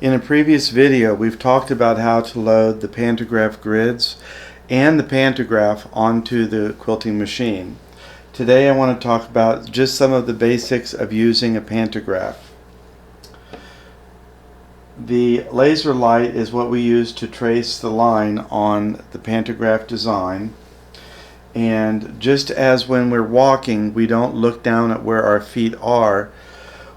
In a previous video, we've talked about how to load the pantograph grids and the pantograph onto the quilting machine. Today I want to talk about just some of the basics of using a pantograph. The laser light is what we use to trace the line on the pantograph design. And just as when we're walking, we don't look down at where our feet are,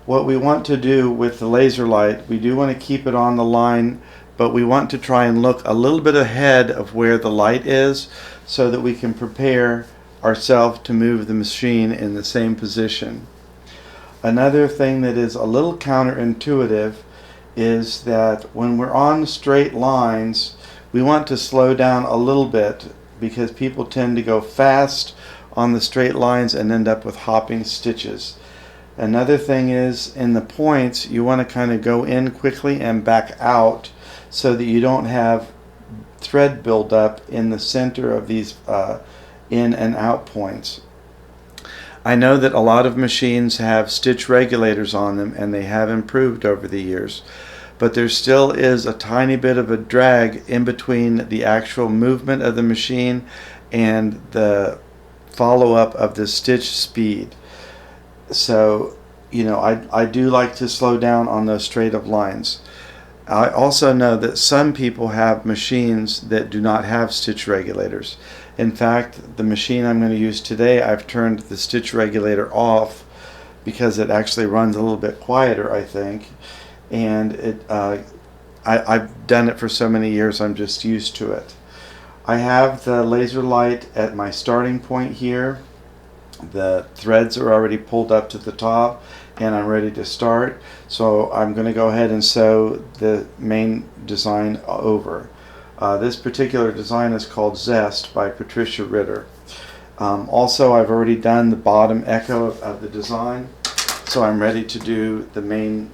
what we want to do with the laser light, we do want to keep it on the line, but we want to try and look a little bit ahead of where the light is so that we can prepare ourselves to move the machine in the same position. Another thing that is a little counterintuitive is that when we're on straight lines, we want to slow down a little bit because people tend to go fast on the straight lines and end up with hopping stitches. Another thing is, in the points, you want to kind of go in quickly and back out so that you don't have thread buildup in the center of these in and out points. I know that a lot of machines have stitch regulators on them and they have improved over the years, but there still is a tiny bit of a drag in between the actual movement of the machine and the follow-up of the stitch speed. So, I do like to slow down on those straight up lines. I also know that some people have machines that do not have stitch regulators. In fact, the machine I'm going to use today, I've turned the stitch regulator off because it actually runs a little bit quieter, I think. And I've done it for so many years, I'm just used to it. I have the laser light at my starting point here. The threads are already pulled up to the top and I'm ready to start. So I'm going to go ahead and sew the main design over. This particular design is called Zest by Patricia Ritter. Also, I've already done the bottom echo of the design, so I'm ready to do the main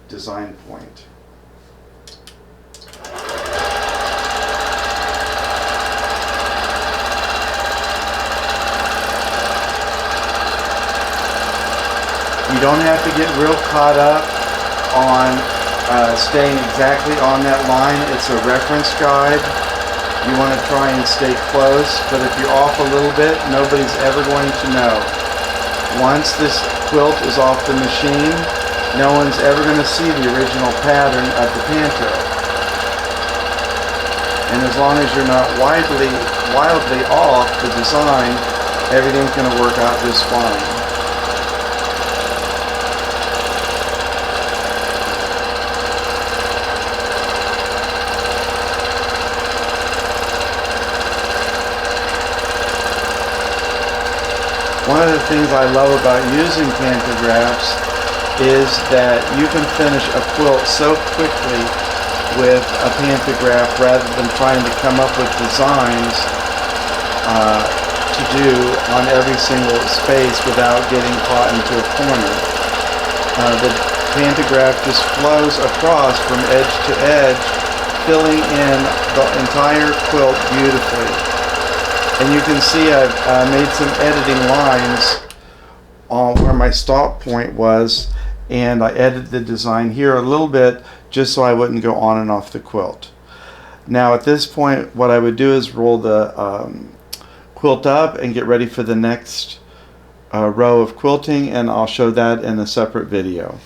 design point. You don't have to get real caught up on staying exactly on that line. It's a reference guide. You want to try and stay close, but if you're off a little bit, nobody's ever going to know. Once this quilt is off the machine, no one's ever going to see the original pattern of the panto. And as long as you're not wildly off the design, everything's going to work out just fine. One of the things I love about using pantographs is that you can finish a quilt so quickly with a pantograph rather than trying to come up with designs to do on every single space without getting caught into a corner. The pantograph just flows across from edge to edge, filling in the entire quilt beautifully. And you can see I've made some editing lines on where my stop point was, and I edited the design here a little bit just so I wouldn't go on and off the quilt. Now at this point, what I would do is roll the quilt up and get ready for the next row of quilting, and I'll show that in a separate video.